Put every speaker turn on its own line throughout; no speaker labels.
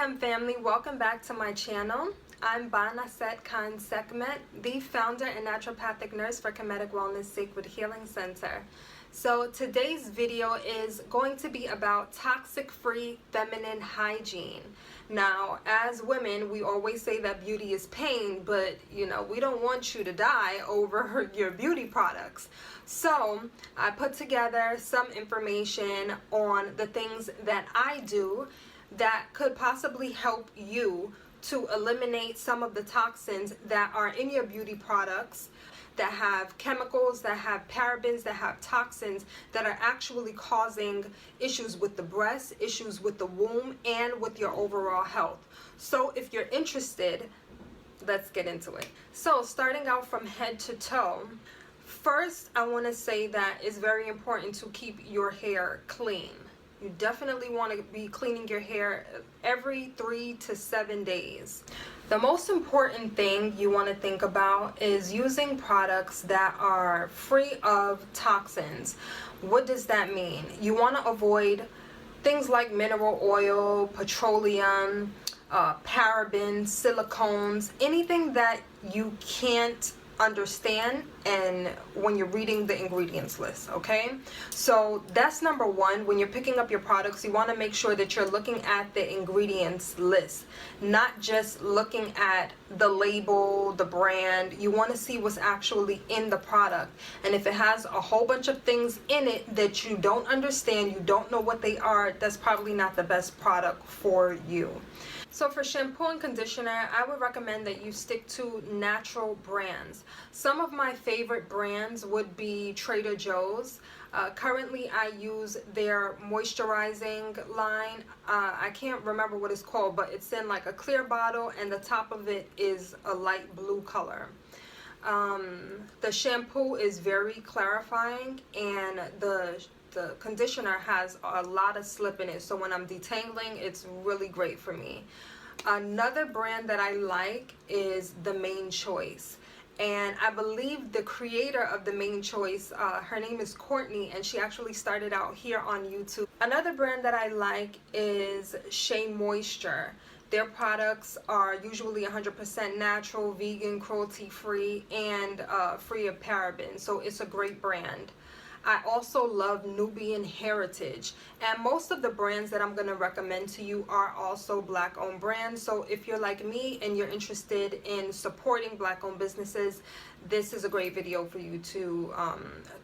Chem family, welcome back to my channel. I'm BaNAuset KaNSekhmet, the founder and naturopathic nurse for Kemetic Wellness Sacred Healing Center. So today's video is going to be about toxic-free feminine hygiene. Now, as women, we always say that beauty is pain, but we don't want you to die over your beauty products. So I put together some information on the things that I do that could possibly help you to eliminate some of the toxins that are in your beauty products, that have chemicals, that have parabens, that have toxins that are actually causing issues with the breast, issues with the womb, and with your overall health. So if you're interested, let's get into it. So starting out from head to toe, first I want to say that it's very important to keep your hair clean. You definitely want to be cleaning your hair every 3 to 7 days. The most important thing you want to think about is using products that are free of toxins. What does that mean? You want to avoid things like mineral oil, petroleum, parabens, silicones, anything that you can't understand and when you're reading the ingredients list. Okay, so that's number one. When you're picking up your products, you want to make sure that you're looking at the ingredients list, not just looking at the label, the brand. You want to see what's actually in the product, and if it has a whole bunch of things in it that you don't understand, you don't know what they are, that's probably not the best product for you. So for shampoo and conditioner, I would recommend that you stick to natural brands. Some of my favorite brands would be Trader Joe's. Currently I use their moisturizing line. I can't remember what it's called, but it's in like a clear bottle and the top of it is a light blue color. The shampoo is very clarifying, and the conditioner has a lot of slip in it, so when I'm detangling, it's really great for me. Another brand that I like is the Main Choice, and I believe the creator of the Main Choice, her name is Courtney, and she actually started out here on YouTube. Another brand that I like is Shea Moisture. Their products are usually 100% natural, vegan, cruelty-free, and free of parabens, so it's a great brand. I also love Nubian Heritage, and most of the brands that I'm going to recommend to you are also black-owned brands. So if you're like me and you're interested in supporting black-owned businesses, this is a great video for you to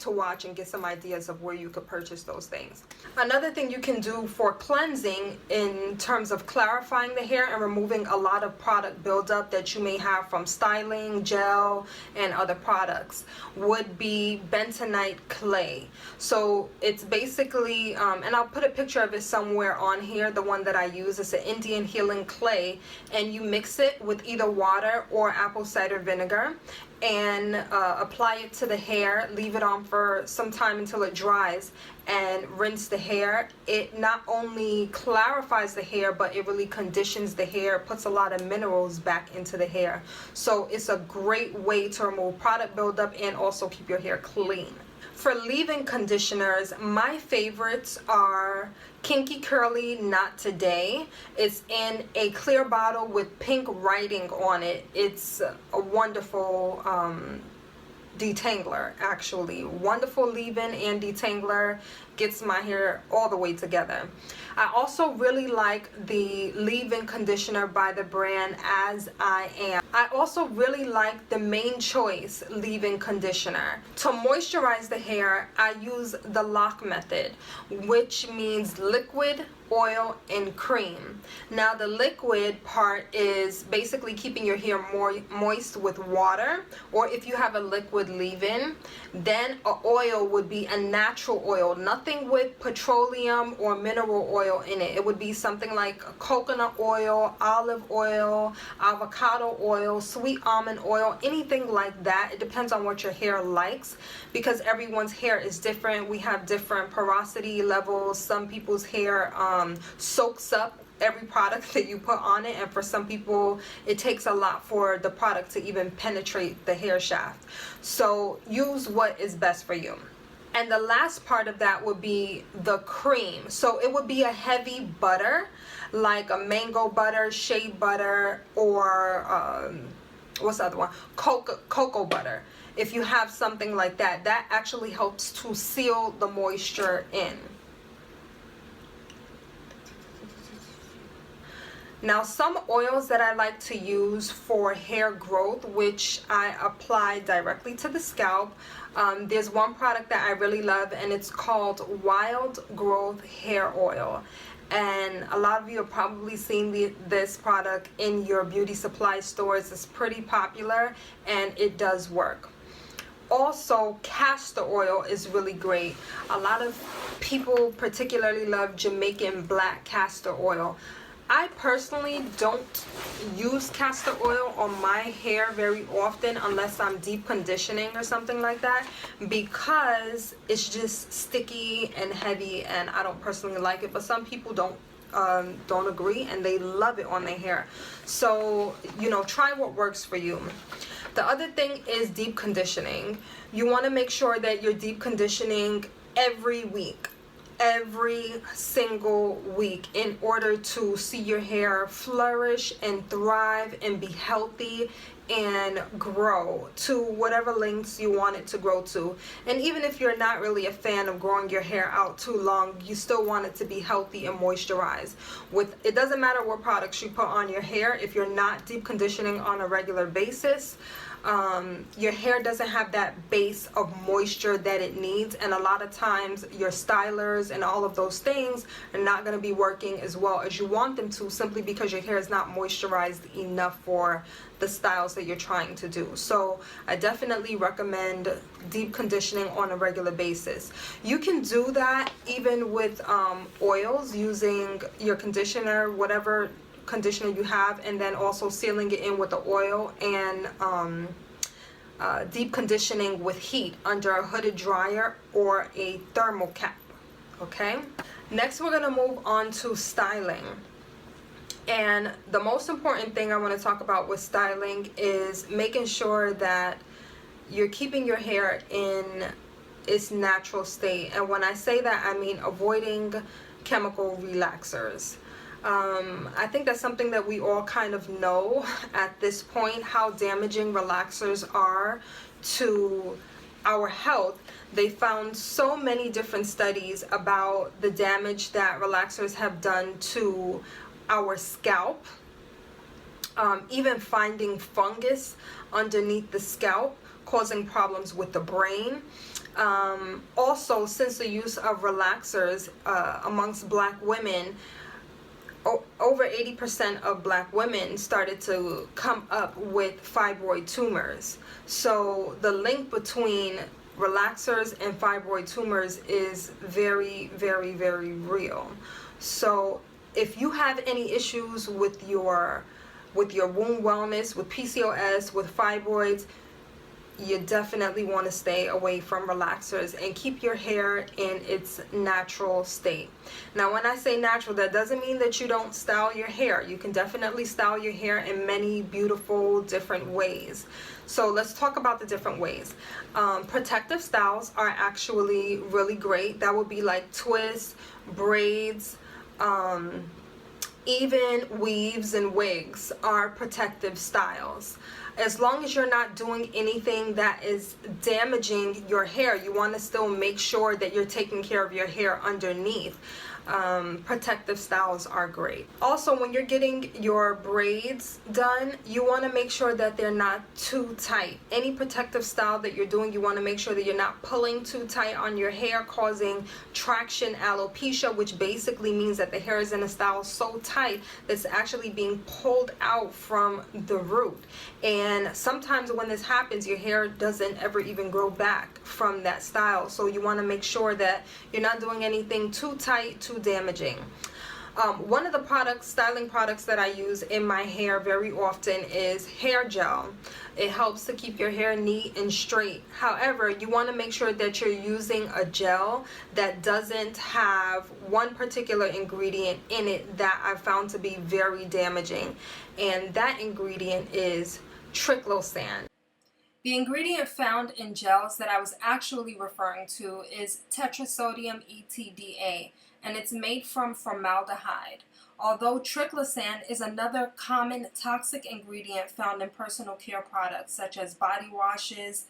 watch and get some ideas of where you could purchase those things. Another thing you can do for cleansing in terms of clarifying the hair and removing a lot of product buildup that you may have from styling, gel, and other products would be bentonite clay. So it's basically, and I'll put a picture of it somewhere on here, the one that I use. It's an Indian healing clay, and you mix it with either water or apple cider vinegar and apply it to the hair, leave it on for some time until it dries, and rinse the hair. It not only clarifies the hair, but it really conditions the hair, puts a lot of minerals back into the hair. So it's a great way to remove product buildup and also keep your hair clean. For leave-in conditioners, my favorites are Kinky Curly Not Today. It's in a clear bottle with pink writing on it. It's a wonderful detangler, actually. Wonderful leave-in and detangler. Gets my hair all the way together. I also really like the leave-in conditioner by the brand As I Am. I also really like the Main Choice leave-in conditioner. To moisturize the hair, I use the lock method, which means liquid, oil, and cream. Now the liquid part is basically keeping your hair more moist with water, or if you have a liquid leave-in, then an oil would be a natural oil, nothing with petroleum or mineral oil in it. It would be something like coconut oil, olive oil, avocado oil, sweet almond oil, anything like that. It depends on what your hair likes, because everyone's hair is different. We have different porosity levels. Some people's hair soaks up every product that you put on it, and for some people it takes a lot for the product to even penetrate the hair shaft. So use what is best for you. And the last part of that would be the cream. So it would be a heavy butter. like a mango butter, shea butter, or what's the other one? Cocoa butter. If you have something like that, that actually helps to seal the moisture in. Now, some oils that I like to use for hair growth, which I apply directly to the scalp, there's one product that I really love, and it's called Wild Growth Hair Oil. And a lot of you have probably seen this product in your beauty supply stores. It's pretty popular, and it does work. Also, castor oil is really great. A lot of people particularly love Jamaican black castor oil. I personally don't use castor oil on my hair very often unless I'm deep conditioning or something like that, because it's just sticky and heavy and I don't personally like it. But some people don't agree, and they love it on their hair. So, you know, try what works for you. The other thing is deep conditioning. You want to make sure that you're deep conditioning every week. Every single week, in order to see your hair flourish and thrive and be healthy and grow to whatever lengths you want it to grow to. And even if you're not really a fan of growing your hair out too long, you still want it to be healthy and moisturized. It doesn't matter what products you put on your hair, if you're not deep conditioning on a regular basis, your hair doesn't have that base of moisture that it needs, and a lot of times your stylers and all of those things are not going to be working as well as you want them to, simply because your hair is not moisturized enough for the styles that you're trying to do. So I definitely recommend deep conditioning on a regular basis. You can do that even with oils, using your conditioner, whatever conditioner you have, and then also sealing it in with the oil, and deep conditioning with heat under a hooded dryer or a thermal cap. Okay, next we're going to move on to styling. And the most important thing I want to talk about with styling is making sure that you're keeping your hair in its natural state. And when I say that, I mean avoiding chemical relaxers. I think that's something that we all kind of know at this point, how damaging relaxers are to our health. They found so many different studies about the damage that relaxers have done to our scalp, even finding fungus underneath the scalp, causing problems with the brain. Also, since the use of relaxers amongst black women, over 80% of black women started to come up with fibroid tumors. So the link between relaxers and fibroid tumors is very, very, very real. So if you have any issues with your womb wellness, with PCOS, with fibroids, you definitely want to stay away from relaxers and keep your hair in its natural state. Now, when I say natural, that doesn't mean that you don't style your hair. You can definitely style your hair in many beautiful different ways. So let's talk about the different ways. Protective styles are actually really great. That would be like twists, braids, even weaves and wigs are protective styles. As long as you're not doing anything that is damaging your hair, you want to still make sure that you're taking care of your hair underneath. Protective styles are great. Also, when you're getting your braids done, you want to make sure that they're not too tight. Any protective style that you're doing, you want to make sure that you're not pulling too tight on your hair, causing traction alopecia, which basically means that the hair is in a style so tight that it's actually being pulled out from the root. And sometimes when this happens, your hair doesn't ever even grow back from that style. So you want to make sure that you're not doing anything too tight, too damaging. One of the styling products that I use in my hair very often is hair gel. It helps to keep your hair neat and straight. However, you want to make sure that you're using a gel that doesn't have one particular ingredient in it that I've found to be very damaging. And that ingredient is triclosan. The ingredient found in gels that I was actually referring to is tetrasodium ETDA, and it's made from formaldehyde. Although triclosan is another common toxic ingredient found in personal care products such as body washes,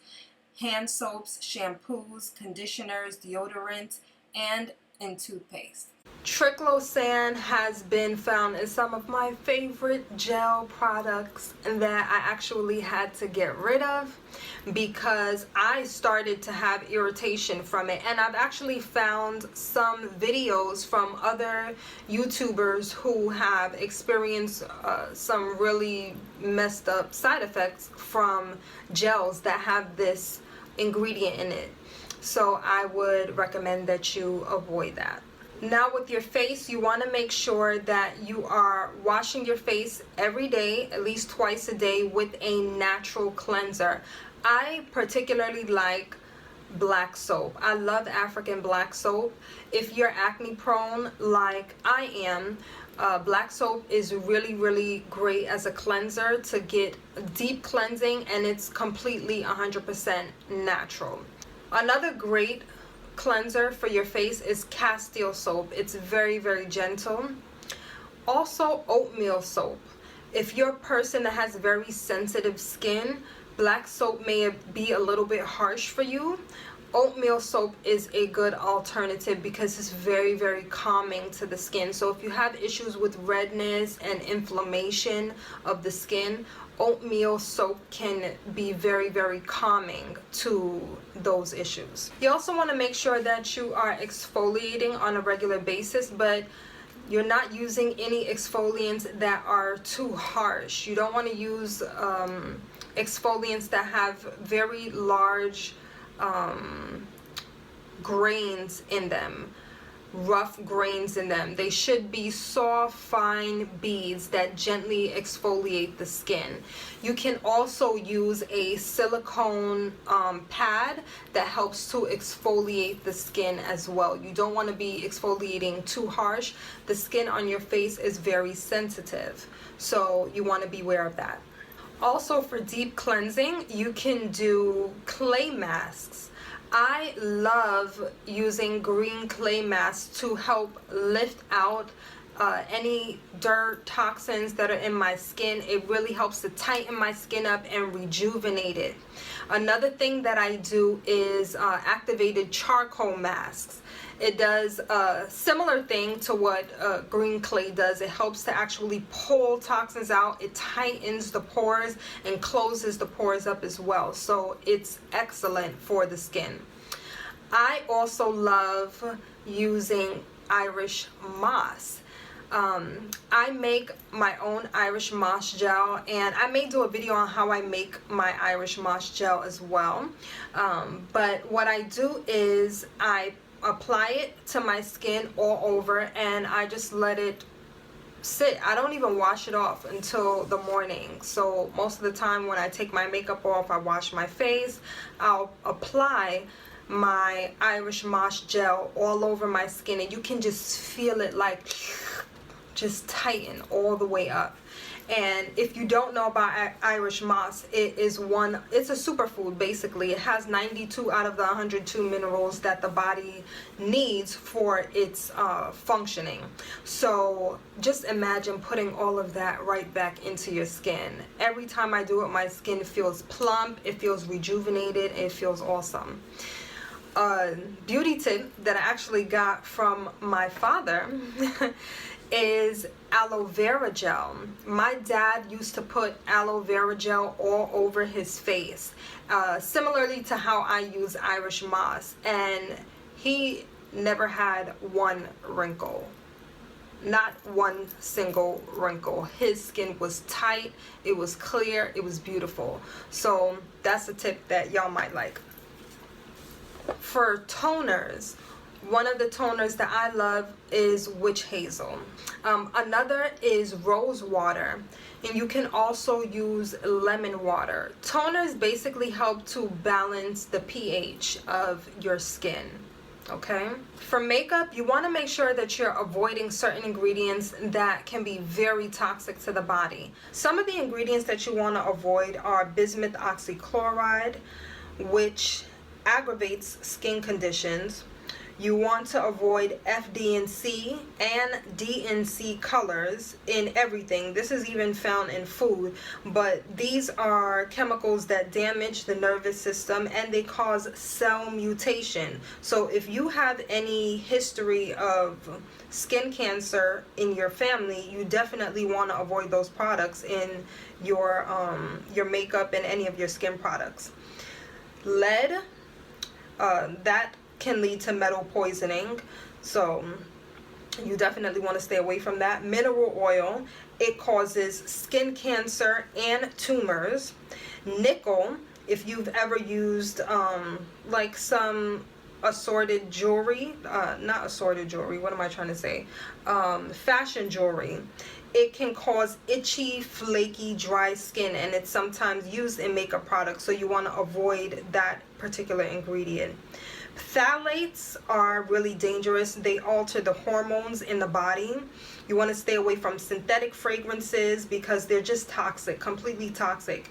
hand soaps, shampoos, conditioners, deodorant, and in toothpaste. Triclosan has been found in some of my favorite gel products that I actually had to get rid of because I started to have irritation from it. And I've actually found some videos from other YouTubers who have experienced some really messed up side effects from gels that have this ingredient in it. So I would recommend that you avoid that. Now with your face, you want to make sure that you are washing your face every day, at least twice a day, with a natural cleanser. I particularly like black soap. I love Afrakan black soap. If you're acne prone like I am, black soap is really great as a cleanser to get deep cleansing, and it's completely 100% natural. Another great cleanser for your face is Castile soap. It's very gentle. Also oatmeal soap. If you're a person that has very sensitive skin, black soap may be a little bit harsh for you. Oatmeal soap is a good alternative because it's very calming to the skin. So if you have issues with redness and inflammation of the skin, oatmeal soap can be very calming to those issues. You also want to make sure that you are exfoliating on a regular basis, but you're not using any exfoliants that are too harsh. You don't want to use exfoliants that have very large grains in them, rough grains in them. They should be soft, fine beads that gently exfoliate the skin. You can also use a silicone pad that helps to exfoliate the skin as well. You don't want to be exfoliating too harsh. The skin on your face is very sensitive, so you want to be aware of that. Also, for deep cleansing, you can do clay masks. I love using green clay masks to help lift out any dirt, toxins that are in my skin. It really helps to tighten my skin up and rejuvenate it. Another thing that I do is activated charcoal masks. It does a similar thing to what green clay does. It helps to actually pull toxins out. It tightens the pores and closes the pores up as well. So it's excellent for the skin. I also love using Irish moss. I make my own Irish moss gel, and I may do a video on how I make my Irish moss gel as well. But what I do is I apply it to my skin all over, and I just let it sit. I don't even wash it off until the morning. So most of the time when I take my makeup off, I wash my face. I'll apply my Irish moss gel all over my skin, and you can just feel it like just tighten all the way up. And if you don't know about Irish moss, it's a superfood basically. It has 92 out of the 102 minerals that the body needs for its functioning. So just imagine putting all of that right back into your skin. Every time I do it, my skin feels plump, it feels rejuvenated, it feels awesome. Beauty tip that I actually got from my father is aloe vera gel. My dad used to put aloe vera gel all over his face, similarly to how I use Irish moss, and he never had one wrinkle. Not one single wrinkle. His skin was tight, it was clear, it was beautiful. So that's a tip that y'all might like. For toners, one of the toners that I love is witch hazel. Another is rose water, and you can also use lemon water. Toners basically help to balance the pH of your skin. Okay? For makeup, you want to make sure that you're avoiding certain ingredients that can be very toxic to the body. Some of the ingredients that you want to avoid are bismuth oxychloride, which aggravates skin conditions. You want to avoid FD&C and DNC colors in everything. This is even found in food, but these are chemicals that damage the nervous system and they cause cell mutation. So if you have any history of skin cancer in your family, you definitely want to avoid those products in your makeup and any of your skin products. Lead, that can lead to metal poisoning, so you definitely want to stay away from that. Mineral oil, it causes skin cancer and tumors. Nickel, if you've ever used like some assorted jewelry, not assorted jewelry, what am I trying to say, fashion jewelry, it can cause itchy, flaky, dry skin, and it's sometimes used in makeup products, so you want to avoid that particular ingredient. Phthalates are really dangerous. They alter the hormones in the body. You want to stay away from synthetic fragrances because they're just toxic, completely toxic.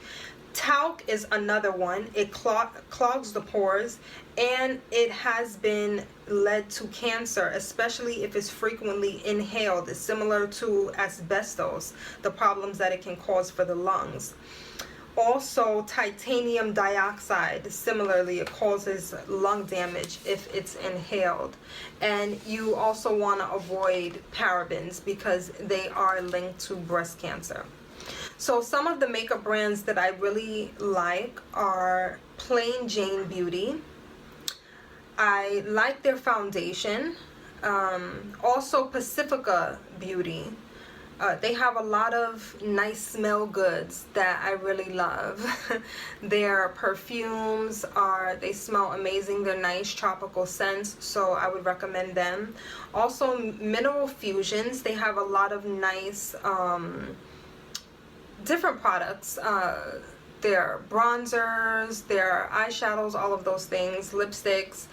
Talc is another one. It clogs the pores, and it has been led to cancer, especially if it's frequently inhaled. It's similar to asbestos, the problems that it can cause for the lungs. Also, titanium dioxide, similarly, it causes lung damage if it's inhaled. And you also want to avoid parabens because they are linked to breast cancer. So some of the makeup brands that I really like are Plain Jane Beauty. I like their foundation. Also Pacifica Beauty. They have a lot of nice smell goods that I really love. Their perfumes they smell amazing. They're nice tropical scents, so I would recommend them. Also Mineral Fusions, they have a lot of nice different products. Their bronzers, their eyeshadows, all of those things, lipsticks.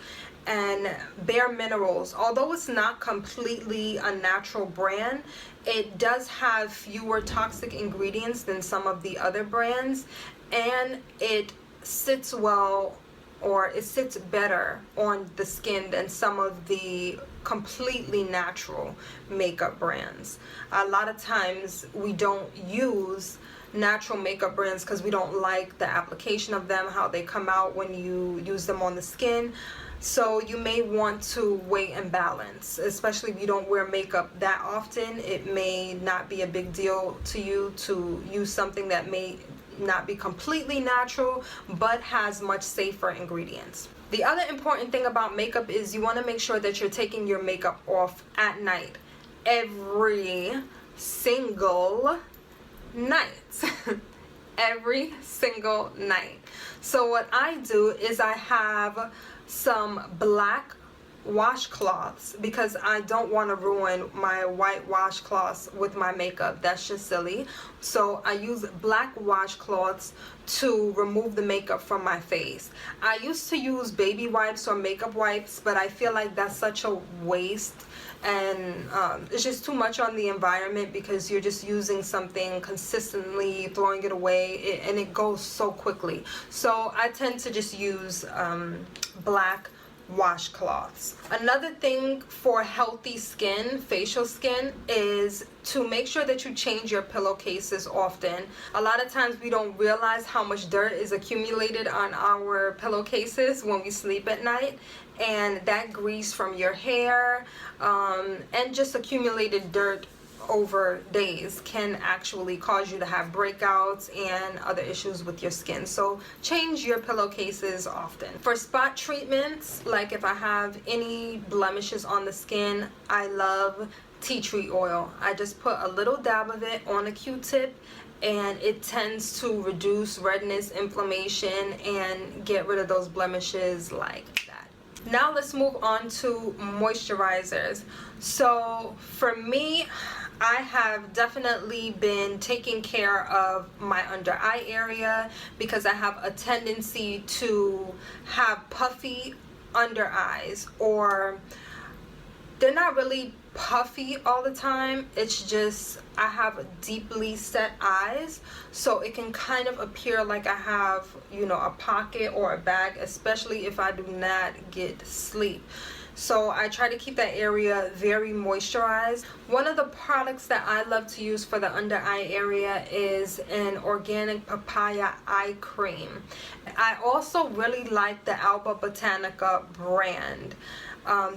And Bare Minerals, although it's not completely a natural brand, it does have fewer toxic ingredients than some of the other brands, and it sits well, or it sits better on the skin than some of the completely natural makeup brands. A lot of times we don't use natural makeup brands because we don't like the application of them, how they come out when you use them on the skin. So you may want to weigh and balance, especially if you don't wear makeup that often. It may not be a big deal to you to use something that may not be completely natural but has much safer ingredients. The other important thing about makeup is you want to make sure that you're taking your makeup off at night, every single night. Every single night. So what I do is I have some black washcloths because I don't want to ruin my white washcloths with my makeup. That's just silly. So I use black washcloths to remove the makeup from my face. I used to use baby wipes or makeup wipes, but I feel like that's such a waste, and it's just too much on the environment because you're just using something consistently, throwing it away, and it goes so quickly. So I tend to just use black washcloths. Another thing for healthy skin, facial skin, is to make sure that you change your pillowcases often. A lot of times we don't realize how much dirt is accumulated on our pillowcases when we sleep at night, and that grease from your hair and just accumulated dirt over days can actually cause you to have breakouts and other issues with your skin. So change your pillowcases often. For spot treatments, like if I have any blemishes on the skin, I love tea tree oil. I just put a little dab of it on a Q-tip, and it tends to reduce redness, inflammation, and get rid of those blemishes like that. Now let's move on to moisturizers. So for me, I have definitely been taking care of my under eye area because I have a tendency to have puffy under eyes, or they're not really puffy all the time. It's just I have deeply set eyes, so it can kind of appear like I have, you know, a pocket or a bag, especially if I do not get sleep. So I try to keep that area very moisturized. One of the products that I love to use for the under eye area is an organic papaya eye cream. I also really like the Alba Botanica brand.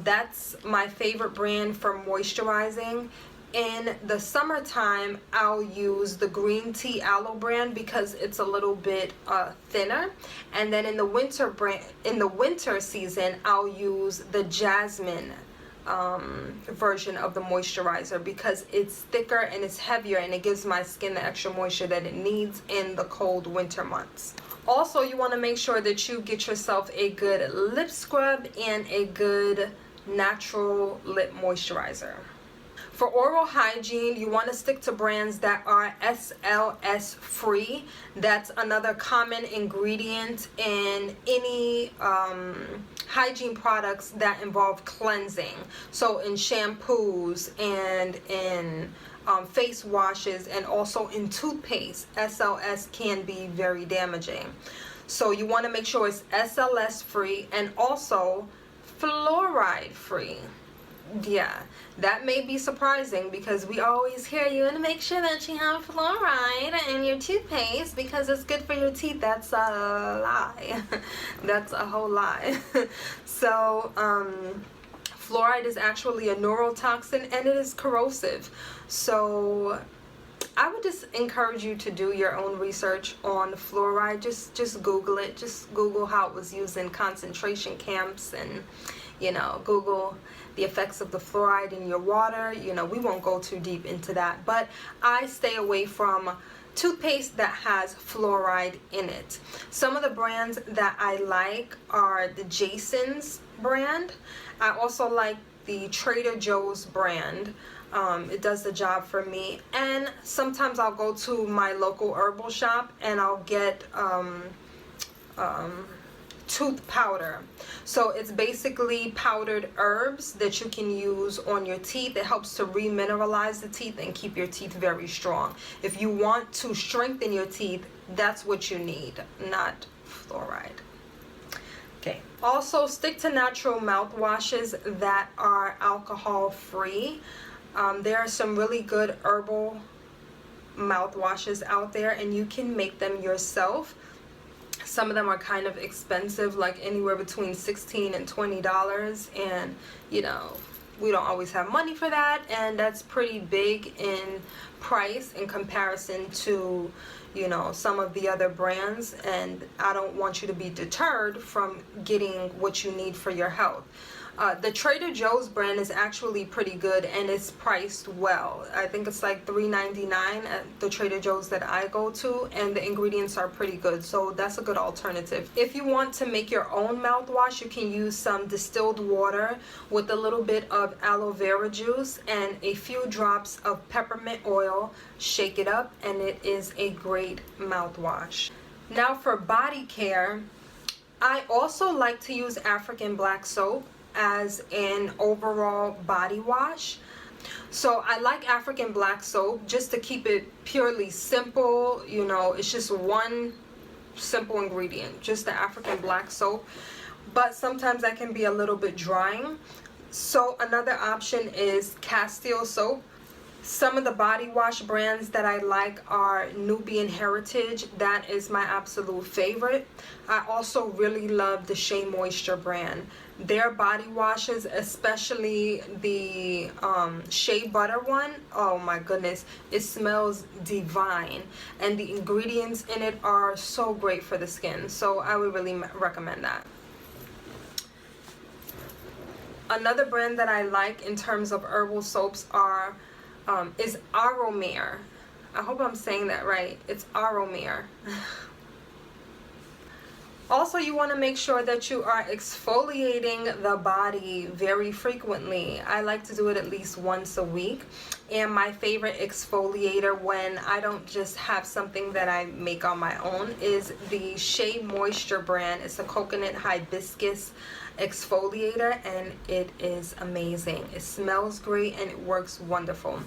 That's my favorite brand for moisturizing. In the summertime, I'll use the green tea aloe brand because it's a little bit thinner, and then in the winter season, I'll use the jasmine version of the moisturizer because it's thicker and it's heavier, and it gives my skin the extra moisture that it needs in the cold winter months. Also, you want to make sure that you get yourself a good lip scrub and a good natural lip moisturizer. For oral hygiene, you want to stick to brands that are SLS free. That's another common ingredient in any hygiene products that involve cleansing. So in shampoos and in face washes and also in toothpaste, SLS can be very damaging. So you want to make sure it's SLS free and also fluoride free. Yeah, that may be surprising because we always hear you want to make sure that you have fluoride in your toothpaste because it's good for your teeth. That's a lie. That's a whole lie. So fluoride is actually a neurotoxin and it is corrosive. So I would just encourage you to do your own research on fluoride. Just Google it. Just Google how it was used in concentration camps and, you know, Google the effects of the fluoride in your water. You know, we won't go too deep into that, but I stay away from toothpaste that has fluoride in it. Some of the brands that I like are the Jason's brand. I also like the Trader Joe's brand. It does the job for me. And sometimes I'll go to my local herbal shop and I'll get tooth powder. So it's basically powdered herbs that you can use on your teeth. It helps to remineralize the teeth and keep your teeth very strong. If you want to strengthen your teeth, that's what you need, not fluoride. Okay. Also, stick to natural mouthwashes that are alcohol free. There are some really good herbal mouthwashes out there and you can make them yourself. Some of them are kind of expensive, like anywhere between $16 and $20, and you know, we don't always have money for that, and that's pretty big in price in comparison to, you know, some of the other brands, and I don't want you to be deterred from getting what you need for your health. The Trader Joe's brand is actually pretty good and it's priced well. I think it's like $3.99 at the Trader Joe's that I go to, and the ingredients are pretty good, so that's a good alternative. If you want to make your own mouthwash, you can use some distilled water with a little bit of aloe vera juice and a few drops of peppermint oil. Shake it up and it is a great mouthwash. Now for body care, I also like to use African black soap as an overall body wash. So I like African black soap just to keep it purely simple. You know, it's just one simple ingredient, just the African black soap, but sometimes that can be a little bit drying. So another option is Castile soap. Some of the body wash brands that I like are Nubian Heritage. That is my absolute favorite. I also really love the Shea Moisture brand. Their body washes, especially the shea butter one, oh my goodness, it smells divine, and the ingredients in it are so great for the skin, so I would really recommend that. Another brand that I like in terms of herbal soaps is Aromir. I hope I'm saying that right. It's Aromir. Also, you want to make sure that you are exfoliating the body very frequently. I like to do it at least once a week. And my favorite exfoliator when I don't just have something that I make on my own is the Shea Moisture brand. It's a coconut hibiscus exfoliator and it is amazing. It smells great and it works wonderful.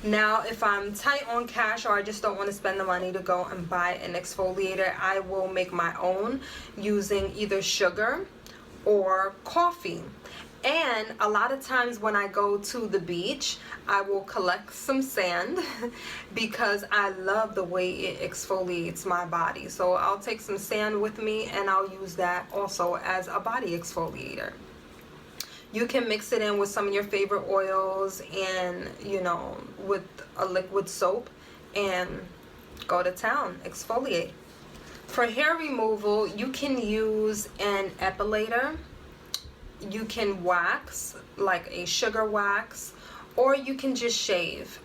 Now if I'm tight on cash or I just don't want to spend the money to go and buy an exfoliator, I will make my own using either sugar or coffee. And a lot of times when I go to the beach, I will collect some sand because I love the way it exfoliates my body. So I'll take some sand with me and I'll use that also as a body exfoliator. You can mix it in with some of your favorite oils and, you know, with a liquid soap and go to town, exfoliate. For hair removal, you can use an epilator. You can wax, like a sugar wax, or you can just shave.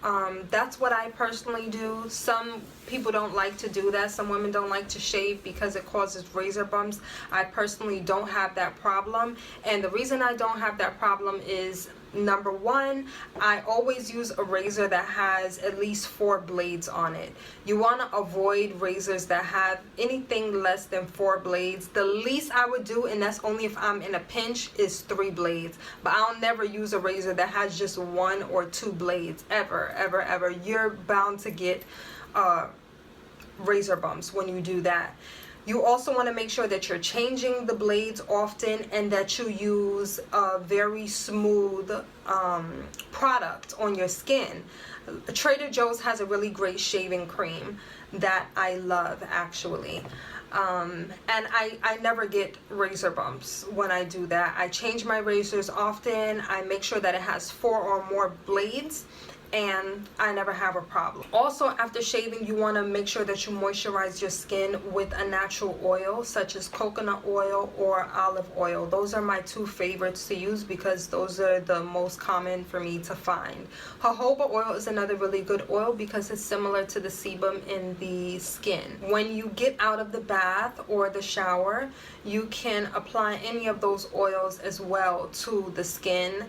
That's what I personally do. Some people don't like to do that. Some women don't like to shave because it causes razor bumps. I personally don't have that problem, and the reason I don't have that problem is, number one, I always use a razor that has at least 4 blades on it. You want to avoid razors that have anything less than 4 blades. The least I would do, and that's only if I'm in a pinch, is 3 blades. But I'll never use a razor that has just 1 or 2 blades, ever, ever, ever. You're bound to get razor bumps when you do that. You also want to make sure that you're changing the blades often and that you use a very smooth product on your skin. Trader Joe's has a really great shaving cream that I love, actually. And I never get razor bumps when I do that. I change my razors often. I make sure that it has 4 or more blades, and I never have a problem. Also, after shaving, you want to make sure that you moisturize your skin with a natural oil such as coconut oil or olive oil. Those are my 2 favorites to use because those are the most common for me to find. Jojoba oil is another really good oil because it's similar to the sebum in the skin. When you get out of the bath or the shower, you can apply any of those oils as well to the skin.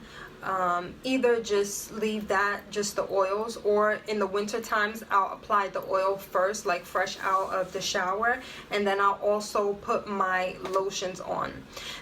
Either just leave that, just the oils, or in the winter times I'll apply the oil first, like fresh out of the shower, and then I'll also put my lotions on.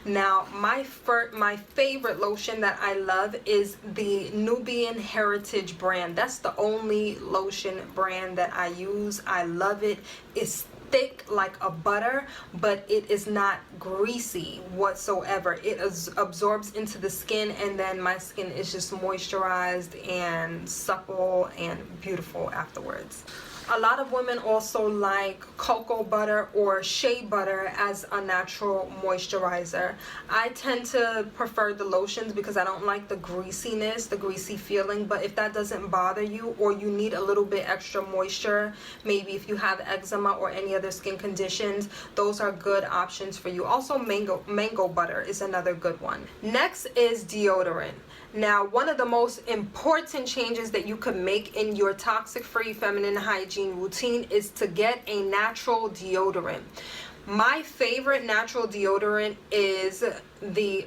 Now my favorite lotion that I love is the Nubian Heritage brand. That's the only lotion brand that I use. I love it. It's thick like a butter, but it is not greasy whatsoever. It absorbs into the skin, and then my skin is just moisturized and supple and beautiful afterwards. A lot of women also like cocoa butter or shea butter as a natural moisturizer. I tend to prefer the lotions because I don't like the greasiness, the greasy feeling, but if that doesn't bother you or you need a little bit extra moisture, maybe if you have eczema or any other skin conditions, those are good options for you. Also, mango butter is another good one. Next is deodorant. Now, one of the most important changes that you could make in your toxic-free feminine hygiene routine is to get a natural deodorant. My favorite natural deodorant is the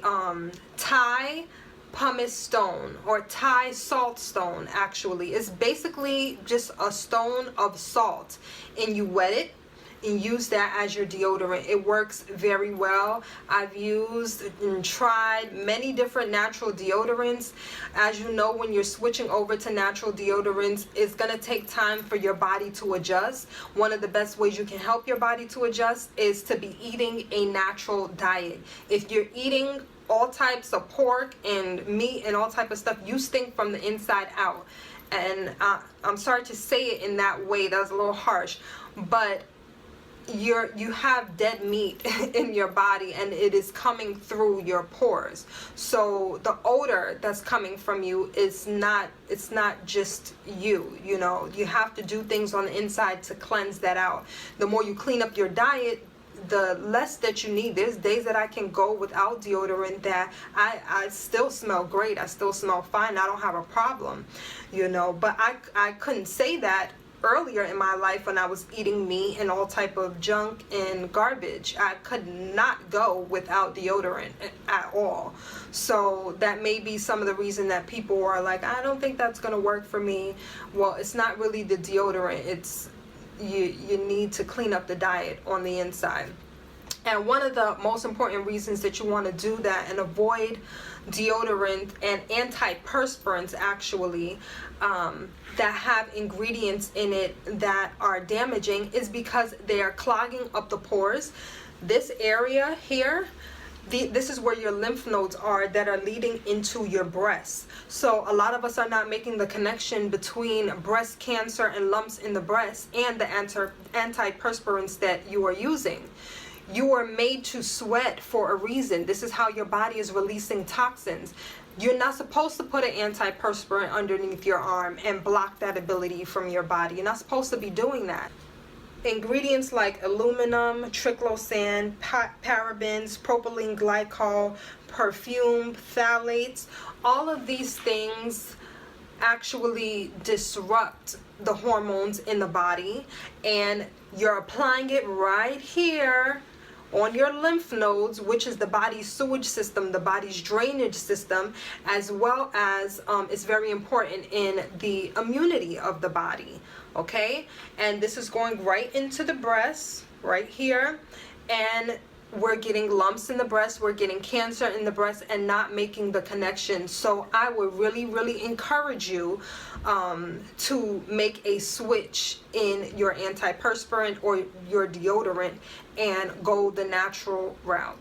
Thai pumice stone, or Thai salt stone. Actually, it's basically just a stone of salt, and you wet it and use that as your deodorant. It works very well. I've used and tried many different natural deodorants. As you know, when you're switching over to natural deodorants, it's gonna take time for your body to adjust. One of the best ways you can help your body to adjust is to be eating a natural diet. If you're eating all types of pork and meat and all type of stuff, you stink from the inside out. And I'm sorry to say it in that way, that was a little harsh, but you have dead meat in your body and it is coming through your pores. So the odor that's coming from you is not, it's not just you know, you have to do things on the inside to cleanse that out. The more you clean up your diet, the less that you need. There's days that I can go without deodorant that I still smell great, I still smell fine, I don't have a problem, you know. But I couldn't say that earlier in my life when I was eating meat and all type of junk and garbage. I could not go without deodorant at all. So that may be some of the reason that people are like, I don't think that's gonna work for me. Well, it's not really the deodorant, it's you need to clean up the diet on the inside. And one of the most important reasons that you want to do that and avoid deodorant and antiperspirants actually that have ingredients in it that are damaging is because they are clogging up the pores. This area here this is where your lymph nodes are that are leading into your breasts. So a lot of us are not making the connection between breast cancer and lumps in the breast and the antiperspirants that you are using. You are made to sweat for a reason. This is how your body is releasing toxins. You're not supposed to put an antiperspirant underneath your arm and block that ability from your body. You're not supposed to be doing that. Ingredients like aluminum, triclosan, parabens, propylene glycol, perfume, phthalates, all of these things actually disrupt the hormones in the body, and you're applying it right here on your lymph nodes, which is the body's sewage system, the body's drainage system, as well as it's very important in the immunity of the body. Okay, and this is going right into the breast right here, and we're getting lumps in the breast, we're getting cancer in the breast, and not making the connection. So I would really encourage you to make a switch in your antiperspirant or your deodorant and go the natural route.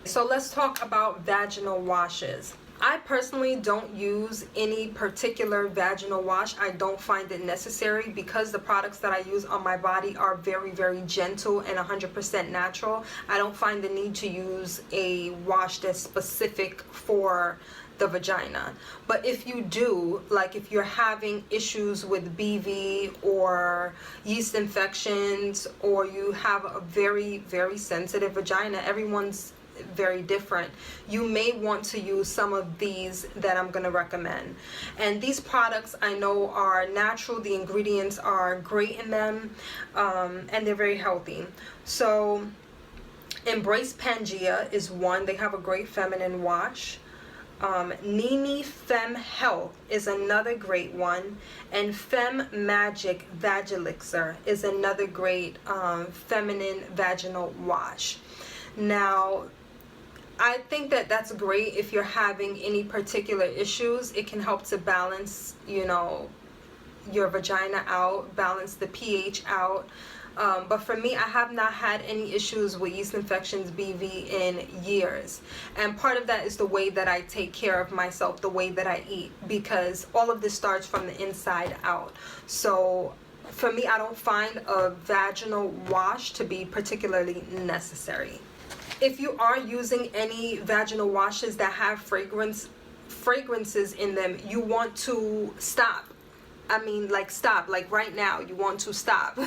So let's talk about vaginal washes. I personally don't use any particular vaginal wash. I don't find it necessary because the products that I use on my body are very gentle and 100% natural. I don't find the need to use a wash that's specific for the vagina. But if you do, like if you're having issues with BV or yeast infections, or you have a very sensitive vagina, everyone's very different, you may want to use some of these that I'm going to recommend. And these products I know are natural, the ingredients are great in them, and they're very healthy. So Embrace Pangea is one. They have a great feminine wash. Nini Femme Health is another great one, and Femme Magic Vagilixer is another great feminine vaginal wash. Now I think that that's great if you're having any particular issues. It can help to balance, you know, your vagina out, balance the pH out. But for me, I have not had any issues with yeast infections, BV, in years. And part of that is the way that I take care of myself, the way that I eat, because all of this starts from the inside out. So for me, I don't find a vaginal wash to be particularly necessary. If you are using any vaginal washes that have fragrances in them, you want to stop. I mean, like stop, like right now, you want to stop.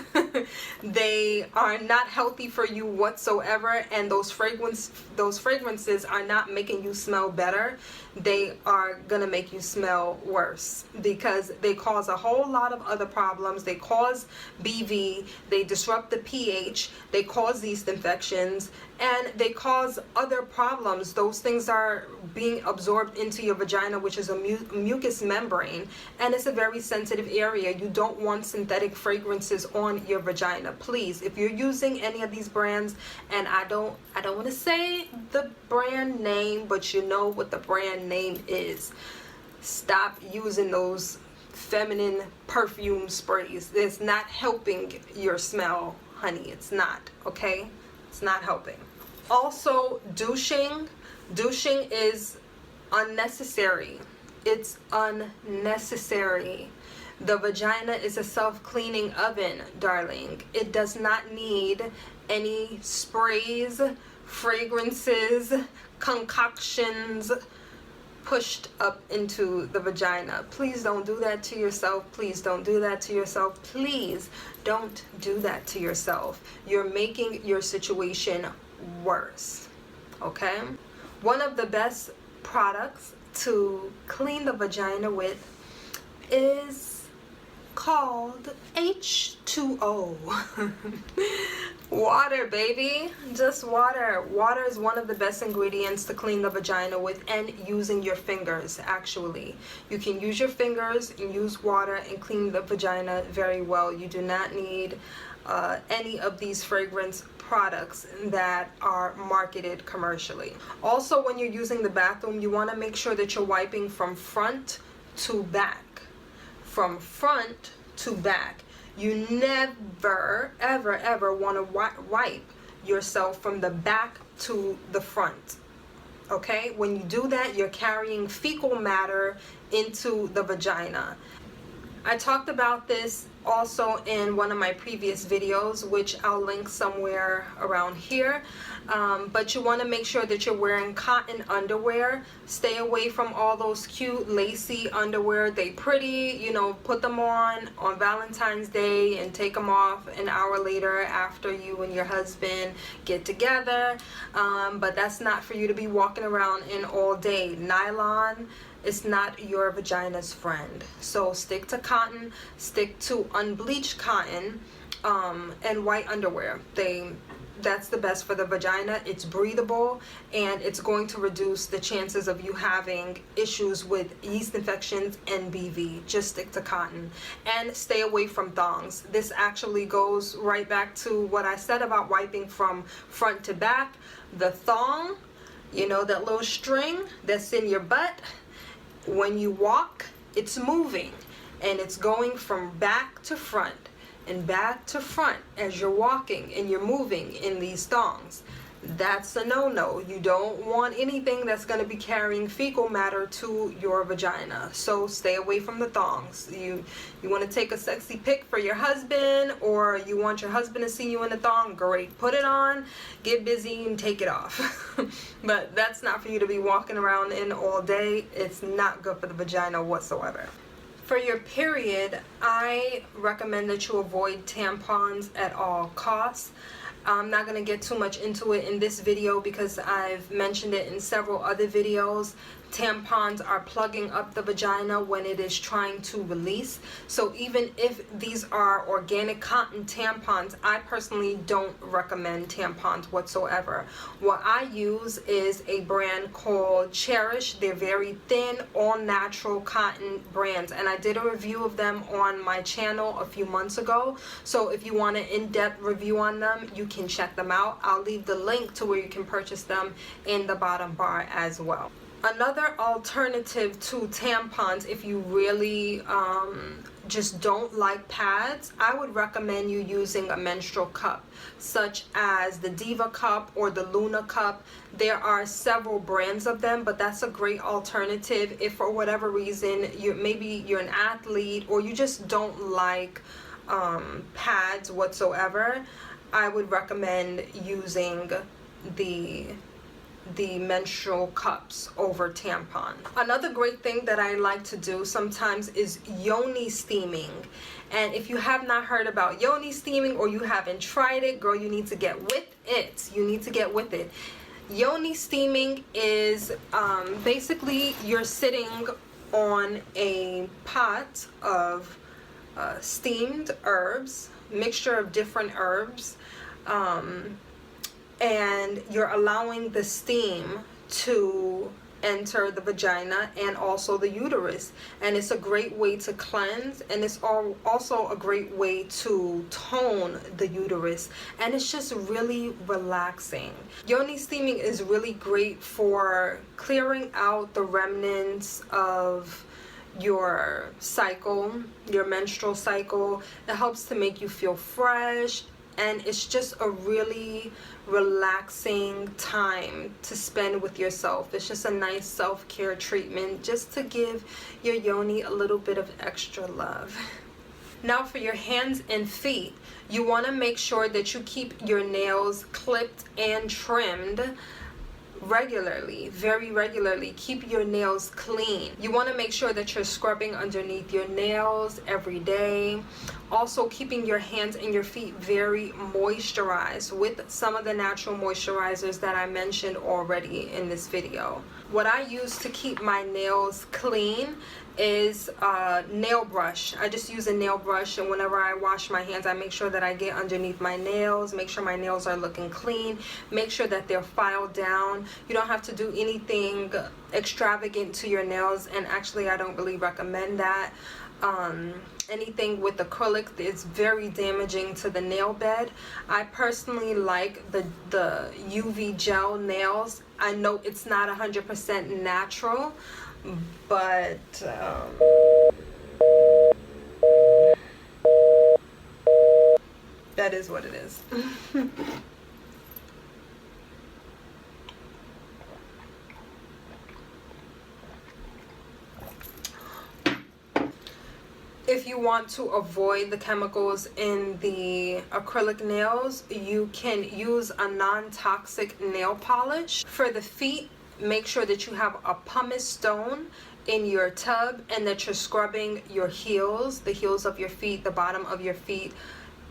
They are not healthy for you whatsoever, and those fragrances are not making you smell better. They are gonna make you smell worse, because they cause a whole lot of other problems. They cause BV, they disrupt the pH, they cause yeast infections, and they cause other problems. Those things are being absorbed into your vagina, which is a mucous membrane, and it's a very sensitive area. You don't want synthetic fragrances on your vagina. Please, if you're using any of these brands, and I don't want to say the brand name, but you know what the brand name is, stop using those feminine perfume sprays. It's not helping your smell, honey. It's not, okay? It's not helping. Also, douching is unnecessary. It's unnecessary. The vagina is a self-cleaning oven, darling. It does not need any sprays, fragrances, concoctions pushed up into the vagina. Please don't do that to yourself. Please don't do that to yourself. Please don't do that to yourself. You're making your situation worse, okay? One of the best products to clean the vagina with is called H2O. Water, baby. Just water. Water is one of the best ingredients to clean the vagina with, and using your fingers, actually. You can use your fingers and use water and clean the vagina very well. You do not need any of these fragrance products that are marketed commercially. Also, when you're using the bathroom, you want to make sure that you're wiping from front to back. From front to back. You never ever want to wipe yourself from the back to the front. Okay, when you do that, you're carrying fecal matter into the vagina. I talked about this also in one of my previous videos, which I'll link somewhere around here. But you want to make sure that you're wearing cotton underwear. Stay away from all those cute lacy underwear. They pretty, you know, put them on Valentine's Day and take them off an hour later after you and your husband get together. But that's not for you to be walking around in all day. Nylon is not your vagina's friend. So stick to cotton, stick to unbleached cotton, and white underwear. That's the best for the vagina. It's breathable, and it's going to reduce the chances of you having issues with yeast infections and BV. Just stick to cotton and stay away from thongs. This actually goes right back to what I said about wiping from front to back. The thong, you know, that little string that's in your butt, when you walk, it's moving, and it's going from back to front and back to front as you're walking and you're moving in these thongs. That's a no-no. You don't want anything that's going to be carrying fecal matter to your vagina. So stay away from the thongs. You want to take a sexy pic for your husband, or you want your husband to see you in a thong, great. Put it on, get busy, and take it off. But that's not for you to be walking around in all day. It's not good for the vagina whatsoever. For your period, I recommend that you avoid tampons at all costs. I'm not going to get too much into it in this video because I've mentioned it in several other videos. Tampons are plugging up the vagina when it is trying to release. So even if these are organic cotton tampons, I personally don't recommend tampons whatsoever. What I use is a brand called Cherish. They're very thin, all natural cotton brands, and I did a review of them on my channel a few months ago. So if you want an in-depth review on them, you can check them out. I'll leave the link to where you can purchase them in the bottom bar as well. Another alternative to tampons, if you really just don't like pads, I would recommend you using a menstrual cup, such as the Diva cup or the Luna cup. There are several brands of them, but that's a great alternative if for whatever reason maybe you're an athlete or you just don't like pads whatsoever. I would recommend using the menstrual cups over tampon. Another great thing that I like to do sometimes is Yoni steaming. And if you have not heard about Yoni steaming or you haven't tried it, girl, you need to get with it. You need to get with it. Yoni steaming is basically you're sitting on a pot of steamed herbs, mixture of different herbs, and you're allowing the steam to enter the vagina and also the uterus. And it's a great way to cleanse, and it's also a great way to tone the uterus, and it's just really relaxing. Yoni steaming is really great for clearing out the remnants of your cycle, your menstrual cycle. It helps to make you feel fresh, and it's just a really relaxing time to spend with yourself. It's just a nice self-care treatment just to give your yoni a little bit of extra love. Now for your hands and feet, you want to make sure that you keep your nails clipped and trimmed regularly, very regularly. Keep your nails clean. You want to make sure that you're scrubbing underneath your nails every day. Also keeping your hands and your feet very moisturized with some of the natural moisturizers that I mentioned already in this video. What I use to keep my nails clean is a nail brush. I just use a nail brush, and whenever I wash my hands, I make sure that I get underneath my nails, make sure my nails are looking clean, make sure that they're filed down. You don't have to do anything extravagant to your nails, and actually I don't really recommend that. Anything with acrylic is very damaging to the nail bed. I personally like the UV gel nails. I know it's not 100% natural, but that is what it is. you want to avoid the chemicals in the acrylic nails, you can use a non-toxic nail polish. For the feet, make sure that you have a pumice stone in your tub and that you're scrubbing your heels, the heels of your feet, the bottom of your feet,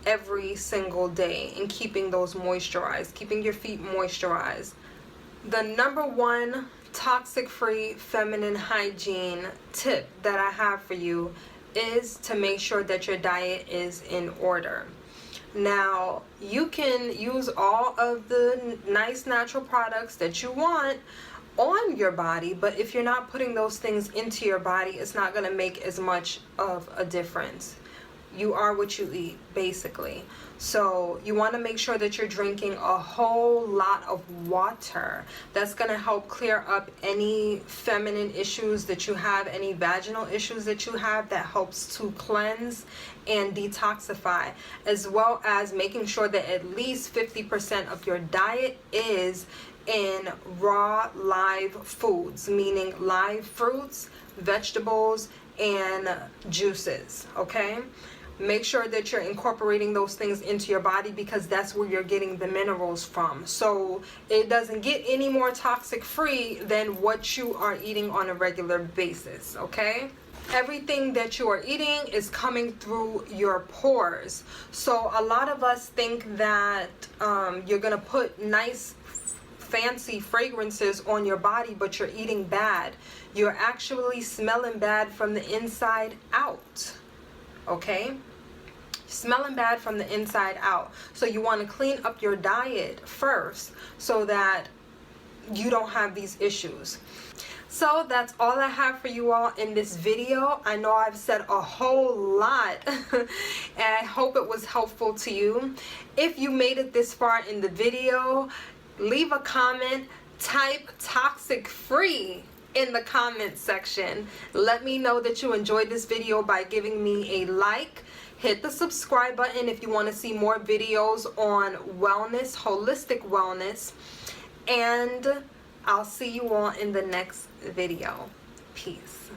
every single day, and keeping those moisturized, keeping your feet moisturized. The number one toxic-free feminine hygiene tip that I have for you is to make sure that your diet is in order. Now, you can use all of the nice natural products that you want on your body, but if you're not putting those things into your body, it's not going to make as much of a difference. You are what you eat, basically. So you want to make sure that you're drinking a whole lot of water. That's going to help clear up any feminine issues that you have, any vaginal issues that you have. That helps to cleanse and detoxify, as well as making sure that at least 50% of your diet is in raw live foods, meaning live fruits, vegetables, and juices. Okay, make sure that you're incorporating those things into your body, because that's where you're getting the minerals from. So it doesn't get any more toxic free than what you are eating on a regular basis. Okay, everything that you are eating is coming through your pores. So a lot of us think that you're gonna put nice fancy fragrances on your body, but you're eating bad. You're actually smelling bad from the inside out. Okay, smelling bad from the inside out. So you want to clean up your diet first so that you don't have these issues. So that's all I have for you all in this video. I know I've said a whole lot and I hope it was helpful to you. If you made it this far in the video, leave a comment, type toxic free in the comment section. Let me know that you enjoyed this video by giving me a like. Hit the subscribe button if you want to see more videos on wellness, holistic wellness, and I'll see you all in the next video. Peace.